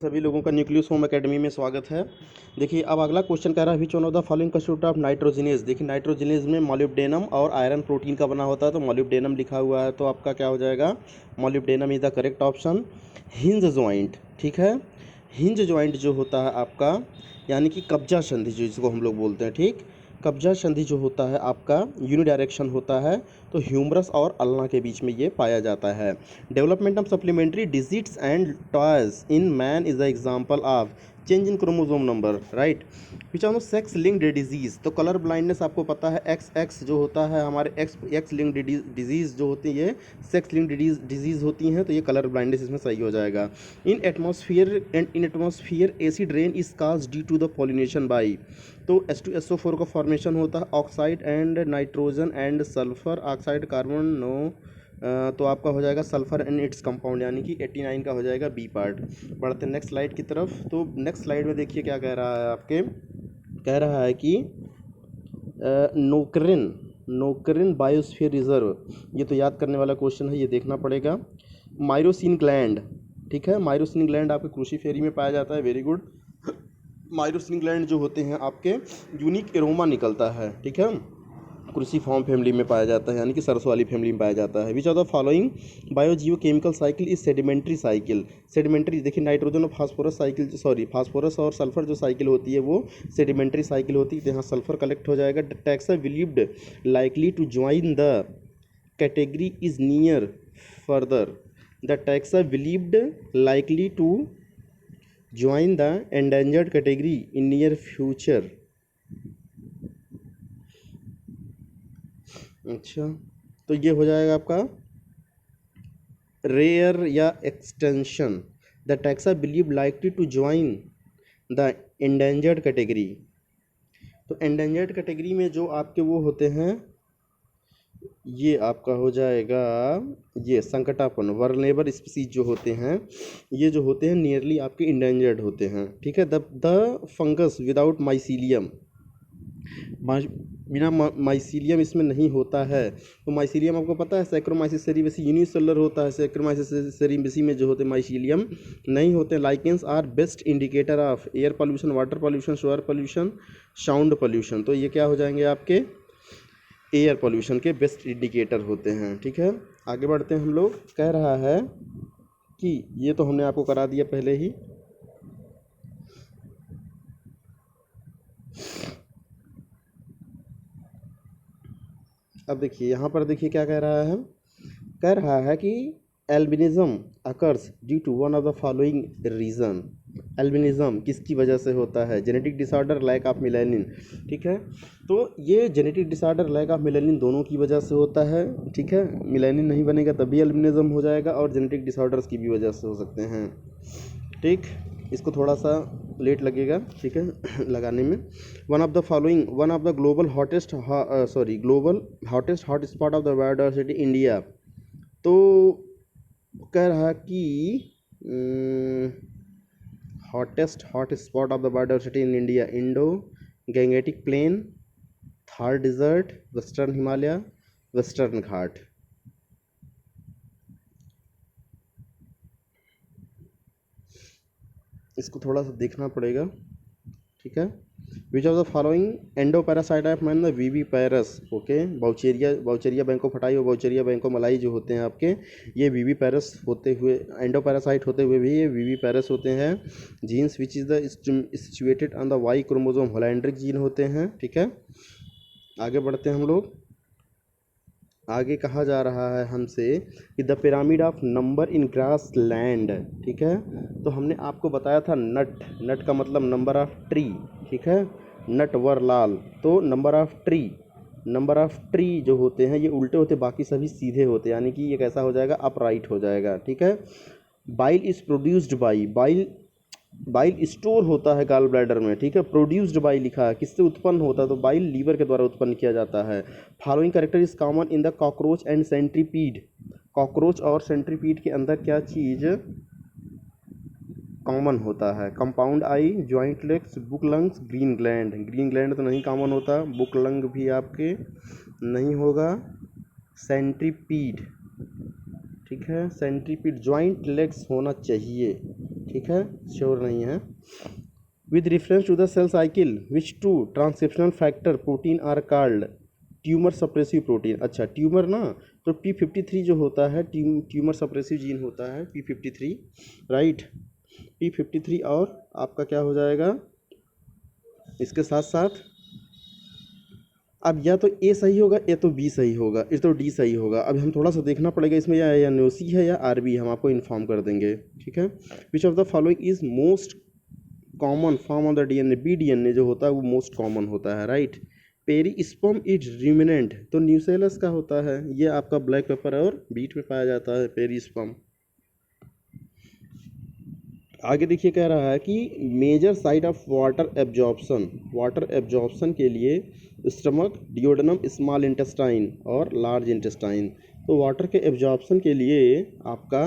सभी लोगों का न्यूक्लियस होम एकेडमी में स्वागत है। देखिए अब अगला क्वेश्चन कह रहा है which one of the following constitute of nitrogenase. देखिए नाइट्रोजिनेज में मॉलिब्डेनम और आयरन प्रोटीन का बना होता है, तो मॉलिब्डेनम लिखा हुआ है तो आपका क्या हो जाएगा, molybdenum is the correct option. Hinge joint, ठीक है, हिंज जॉइंट जो होता है आपका यानी कि कब्जा संधि जिसको हम लोग बोलते हैं, ठीक, कब्जा संधि जो होता है आपका यूनिडायरेक्शन होता है, तो ह्यूमरस और अल्ना के बीच में ये पाया जाता है। Development of supplementary digits and toys in man is the example of change in chromosome number, right. Which of sex linked disease, तो कलर ब्लाइंडनेस आपको पता है एक्स जो होता है हमारे एक्स लिंक्ड डिजीज जो होती है, सेक्स लिंक्ड डिजीज होती हैं, तो ये कलर ब्लाइंडनेस इसमें सही हो जाएगा। In atmosphere acid rain is cause due to the pollination by, तो H2SO4 का फॉर्मेशन होता है oxide and nitrogen and sulphur oxide carbon no, तो आपका हो जाएगा सल्फर एंड इट्स कंपाउंड यानी कि 89 का हो जाएगा बी पार्ट। बढ़ते हैं नेक्स्ट स्लाइड की तरफ। तो नेक्स्ट स्लाइड में देखिए क्या कह रहा है, आपके कह रहा है कि नोकरिन बायोस्फीयर रिजर्व, ये तो याद करने वाला क्वेश्चन है, ये देखना पड़ेगा। माइरोसिन ग्लैंड, ठीक है, माइरोसिन ग्लैंड आपके क्रूसीफेरी में पाया जाता है, वेरी गुड। माइरोसिन ग्लैंड जो होते हैं आपके यूनिक एरोमा निकलता है, ठीक है, क्रूसीफॉर्म फैमिली में पाया जाता है यानी कि सरसों वाली फैमिली में पाया जाता है। Which of the following biogeochemical cycle is sedimentary cycle. Sedimentary देखिए नाइट्रोजन और फास्फोरस साइकिल, सॉरी फास्फोरस और सल्फर जो साइकिल होती है वो सेडिमेंट्री साइकिल होती है, तो यहाँ सल्फर कलेक्ट हो जाएगा। Taxa believed likely to join the category is near further, the taxa believed likely to join the endangered category in near future. अच्छा, तो ये हो जाएगा आपका रेयर या extension. The taxa believe likely to join the endangered category, तो endangered category में जो आपके वो होते हैं ये आपका हो जाएगा ये संकटापन, वर्नेबल स्पीसीज जो होते हैं ये जो होते हैं नियरली आपके इंडेंजर्ड होते हैं, ठीक है। द फंगस विदाउट माइसीलियम, बिना माइसीलियम इसमें नहीं होता है, तो माइसीलियम आपको पता है सैक्रोमाइसिस सेरीबेसी यूनिसेलुलर होता है, सैक्रोमाइसिस सेरीबेसी में जो होते हैं माइसीलियम नहीं होते। Lichens are best indicator of air pollution, water pollution, soil pollution, sound pollution, तो ये क्या हो जाएंगे आपके एयर पोल्यूशन के बेस्ट इंडिकेटर होते हैं, ठीक है। आगे बढ़ते हैं हम लोग। कह रहा है कि ये तो हमने आपको करा दिया पहले ही, अब देखिए यहाँ पर देखिए क्या कह रहा है, कह रहा है कि albinism occurs due to one of the following reason. Albinism किसकी वजह से होता है, genetic disorder, lack of melanin, ठीक है, तो ये genetic disorder lack of melanin दोनों की वजह से होता है, ठीक है, मिलेनिन नहीं बनेगा तभी एल्बिनिज्म हो जाएगा और जेनेटिक डिसऑर्डर्स की भी वजह से हो सकते हैं, ठीक। इसको थोड़ा सा लेट लगेगा, ठीक है लगाने में। One of the following, one of the global hottest hot spot of the biodiversity India, तो कह रहा कि hottest hot spot of the biodiversity in India, Indo Gangetic plain, Thar desert, western Himalaya, western ghat. इसको थोड़ा सा देखना पड़ेगा, ठीक है। Which of the following endo parasite of man, the viviparous, okay, Wuchereria bancrofti और बाउचेरिया बैंको मलाई जो होते हैं आपके ये वीवी पैरस होते हुए, एंडो पैरासाइट होते हुए भी ये वीवी पैरस होते हैं। Genes which is the situated on the Y chromosome, holandric gene होते हैं, ठीक है। आगे बढ़ते हैं हम लोग। आगे कहा जा रहा है हमसे कि the pyramid of number in grass land, ठीक है, तो हमने आपको बताया था नट का मतलब नंबर ऑफ ट्री, ठीक है, नट वर लाल, तो नंबर ऑफ ट्री जो होते हैं ये उल्टे होते, बाकी सभी सीधे होते, यानी कि ये कैसा हो जाएगा, अपराइट हो जाएगा, ठीक है। Bile is produced by, bile store होता है गॉल ब्लैडर में, ठीक है, प्रोड्यूस्ड बाई लिखा है, किससे उत्पन्न होता है, तो बाइल लीवर के द्वारा उत्पन्न किया जाता है। Following character is common in the cockroach and centipede, cockroach और सेंट्रीपीड के अंदर क्या चीज़ कॉमन होता है, compound eye, joint legs, book lungs, green gland तो नहीं कॉमन होता, बुक लंग भी आपके नहीं होगा, सेंट्रीपीड, ठीक है, सेंट्रीपीड जॉइंट लेग्स होना चाहिए, ठीक है, श्योर नहीं है। With reference to the cell cycle which two transcriptional factor protein are called tumour suppressive protein. अच्छा, ट्यूमर ना, तो P53 जो होता है ट्यूमर सप्रेसिव जीन होता है P53, राइट। P53 और आपका क्या हो जाएगा इसके साथ साथ, अब या तो ए सही होगा या तो बी सही होगा या तो डी सही होगा। अब हम थोड़ा सा देखना पड़ेगा इसमें या एनओसी है या आरबी, हम आपको इन्फॉर्म कर देंगे, ठीक है। Which of the following is most common form of the DNA. B DNA जो होता है वो मोस्ट कॉमन होता है, राइट। पेरिस्पर्म इज रूमिनेंट, तो न्यूसेलस का होता है, ये आपका ब्लैक पेपर और बीट में पाया जाता है पेरिस्पर्म। आगे देखिए कह रहा है कि major site of water absorption के लिए स्टमक, डिओडेनम, स्मॉल इंटेस्टाइन और लार्ज इंटेस्टाइन। तो वाटर के एब्जॉर्प्शन के लिए आपका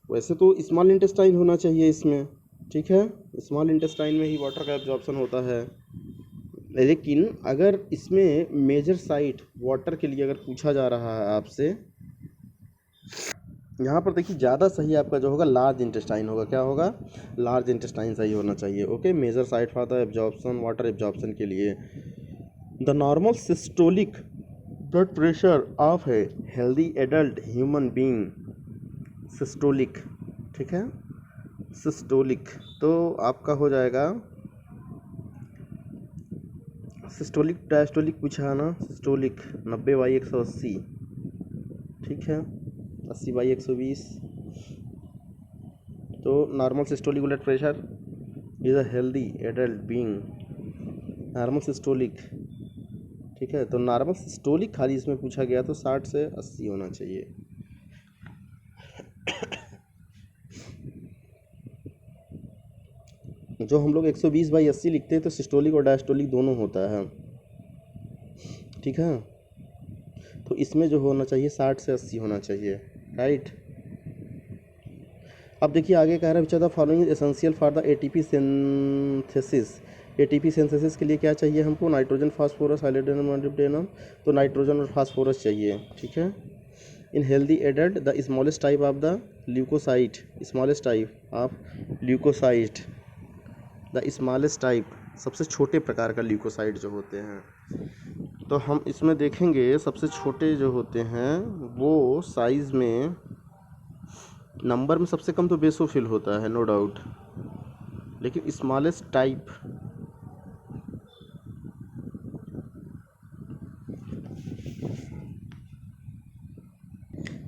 वैसे तो स्मॉल इंटेस्टाइन होना चाहिए इसमें, ठीक है, स्मॉल इंटेस्टाइन में ही वाटर का एब्जॉर्प्शन होता है। लेकिन अगर इसमें मेजर साइट वाटर के लिए अगर पूछा जा रहा है आपसे, यहाँ पर देखिए ज़्यादा सही आपका जो होगा लार्ज इंटेस्टाइन होगा। क्या होगा, लार्ज इंटेस्टाइन सही होना चाहिए। Okay, major site for the absorption, water absorption के लिए। The normal systolic blood pressure of a healthy adult human being, systolic, ठीक है, सिस्टोलिक, तो आपका हो जाएगा सिस्टोलिक डायस्टोलिक पूछा है ना, सिस्टोलिक 90/180, ठीक है, 80/120। तो normal systolic blood pressure is a healthy adult being, normal systolic, ठीक है। तो नॉर्मल सिस्टोलिक खाली इसमें पूछा गया तो 60 से 80 होना चाहिए। जो हम लोग 120/80 लिखते हैं तो सिस्टोलिक और डायस्टोलिक दोनों होता है, ठीक है। तो इसमें जो होना चाहिए 60 से 80 होना चाहिए, राइट। अब देखिए आगे कह रहा है which are the following essential for the ATP synthesis. ATP synthesis के लिए क्या चाहिए हमको, नाइट्रोजन, फास्फोरस, हाइड्रोजन, मोलिब्डेनम। तो नाइट्रोजन और फास्फोरस चाहिए, ठीक है। In healthy adult the smallest type of the leucocyte, smallest type of leucocyte, the smallest type, सबसे छोटे प्रकार का ल्यूकोसाइट जो होते हैं। तो हम इसमें देखेंगे सबसे छोटे जो होते हैं वो साइज़ में, नंबर में सबसे कम तो बेसोफिल होता है, नो डाउट, लेकिन स्मॉलेस्ट टाइप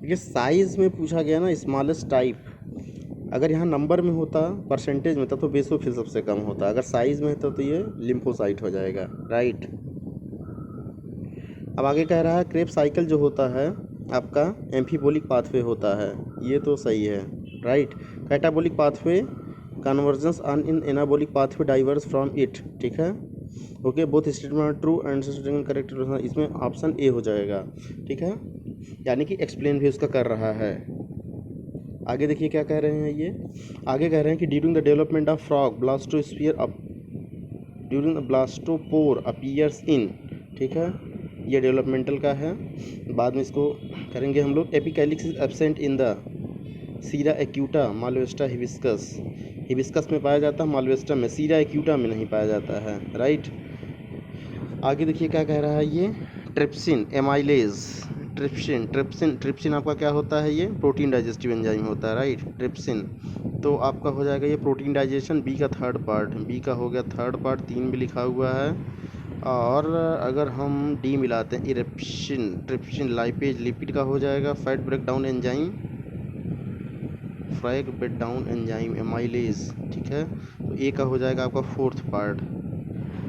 ये साइज़ में पूछा गया ना, स्मॉलेस्ट टाइप। अगर यहाँ नंबर में होता, परसेंटेज में था तो बेसोफिल सबसे कम होता, अगर साइज़ में था तो ये लिम्फोसाइट हो जाएगा, राइट। अब आगे कह रहा है क्रेब साइकिल जो होता है आपका एम्फीबोलिक पाथवे होता है, ये तो सही है, right. Catabolic pathway convergence on in anabolic pathway diverse from it, ठीक है। Okay, both statement true and statement correct, इसमें ऑप्शन ए हो जाएगा, ठीक है, यानी कि एक्सप्लेन भी उसका कर रहा है। आगे देखिए क्या कह रहे हैं ये, आगे कह रहे हैं कि during the development of frog blastosphere up during the blastopore appears in, ठीक है, ये डेवलपमेंटल का है, बाद में इसको करेंगे हम लोग। Epicalyx is absent in the Sira acuta मालवेस्टा hibiscus, hibiscus में पाया जाता है, मालवेस्टा में, सीरा एक्यूटा में नहीं पाया जाता है, राइट। आगे देखिए क्या कह रहा है ये, ट्रिप्सिन एमाइलेज, ट्रिप्सिन आपका क्या होता है, ये प्रोटीन डाइजेस्टिव एंजाइम होता है, राइट, ट्रिप्सिन। तो आपका हो जाएगा ये प्रोटीन डाइजेशन, बी का थर्ड पार्ट, बी का हो गया थर्ड पार्ट, 3 भी लिखा हुआ है। और अगर हम डी मिलाते हैं इरेप्सिन, ट्रिप्सिन लाइपेज लिपिड का हो जाएगा, fat break down enzyme, frag break down enzyme amylase, ठीक है। तो ए का हो जाएगा आपका फोर्थ पार्ट,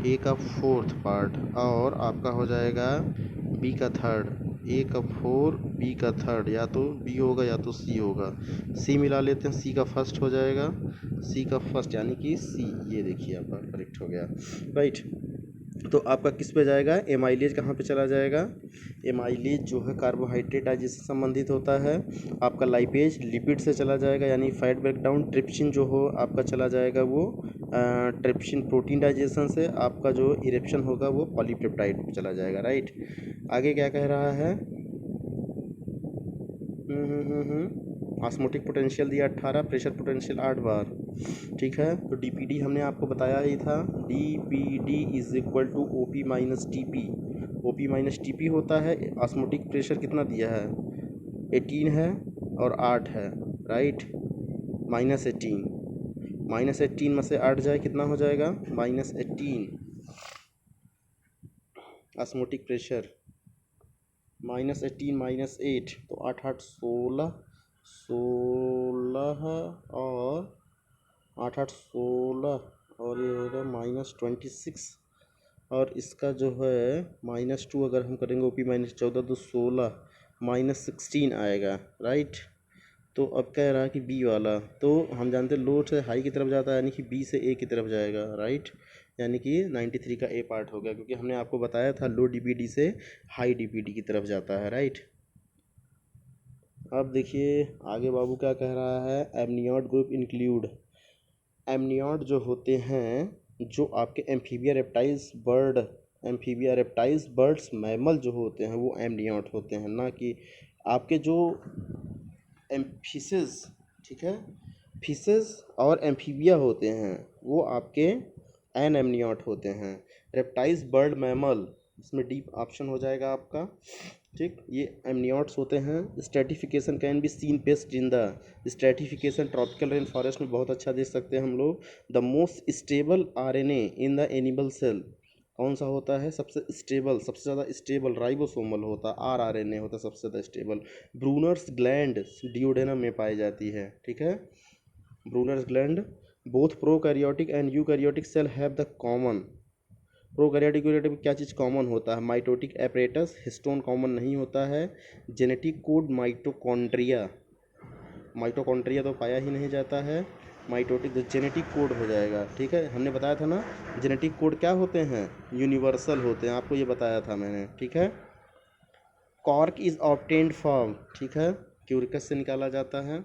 ए का फोर्थ पार्ट, और आपका हो जाएगा बी का थर्ड, ए का 4, बी का थर्ड, या तो बी होगा या तो सी होगा। सी मिला लेते हैं, सी का फर्स्ट हो जाएगा, सी का फर्स्ट यानी कि सी, ये देखिए आपका करेक्ट हो गया, राइट। तो आपका किस पे जाएगा, एमाइलेज कहाँ पे चला जाएगा, एमाइलेज जो है कार्बोहाइड्रेट डाइजेशन से संबंधित होता है, आपका लाइपेज लिपिड से चला जाएगा यानी फैट ब्रेकडाउन, ट्रिप्सिन जो हो आपका चला जाएगा वो ट्रिप्सिन प्रोटीन डाइजेशन से, आपका जो इरेप्शन होगा वो पॉलीपेप्टाइड पे चला जाएगा, राइट। आगे क्या कह रहा है, ऑस्मोटिक पोटेंशियल दिया 18, प्रेशर पोटेंशियल 8 बार। ठीक है, तो डीपीडी हमने आपको बताया ही था, DPD is equal to OP minus TP. OP minus TP होता है, ऑस्मोटिक प्रेशर कितना दिया है 18 है और 8 है, राइट, -18 में से 8 जाए कितना हो जाएगा -18। ऑस्मोटिक प्रेशर -18 -8 तो 8 8 16 16 और 8 8 16 और ये होगा -26 और इसका जो है -2 अगर हम करेंगे ओपी -14 तो 16 -16 आएगा, राइट। तो अब कह रहा है कि बी वाला, तो हम जानते हैं लो से हाई की तरफ जाता है यानी कि बी से ए की तरफ जाएगा, राइट, यानी कि 93 का ए पार्ट हो गया, क्योंकि हमने आपको बताया था लो डीपीडी से हाई डीपीडी की तरफ जाता है, राइट। अब देखिए आगे बाबू क्या कह रहा है, एमनियॉट ग्रुप इंक्लूड, एमनियॉट जो होते हैं जो आपके एम्फीबिया रेप्टाइल्स बर्ड्स मैमल जो होते हैं वो एमनियॉट होते हैं, ना कि आपके जो एम्फिसेस, ठीक है, फिशेस और एम्फीबिया होते हैं वो आपके एनएमनियॉट होते हैं। रेप्टाइल्स बर्ड मैमल, इसमें डीप ऑप्शन हो जाएगा आपका, ठीक, ये एमनियॉट्स होते हैं। Stratification can be seen best in the, stratification tropical rain forest में बहुत अच्छा देख सकते हैं हम लोग। The most stable RNA in the animal cell, कौन सा होता है सबसे स्टेबल, सबसे ज़्यादा स्टेबल राइबोसोमल होता है, आरआरएनए होता है सबसे ज़्यादा स्टेबल। ब्रूनर्स ग्लैंड डिओडेनम में पाई जाती है, ठीक है, Brunner's gland. Both prokaryotic and eukaryotic cell have the common, prokaryotic eukaryotic में क्या चीज़ कॉमन होता है, माइटोटिक एपरेटस, हिस्टोन कॉमन नहीं होता है, जेनेटिक कोड माइटोकॉन्ड्रिया, माइटोकॉन्ड्रिया तो पाया ही नहीं जाता है, माइटोटिक तो जेनेटिक कोड हो जाएगा, ठीक है, हमने बताया था ना जेनेटिक कोड क्या होते हैं, यूनिवर्सल होते हैं, आपको ये बताया था मैंने, ठीक है। कॉर्क इज ऑब्टेन्ड फ्रॉम, ठीक है, क्यूरिकस से निकाला जाता है।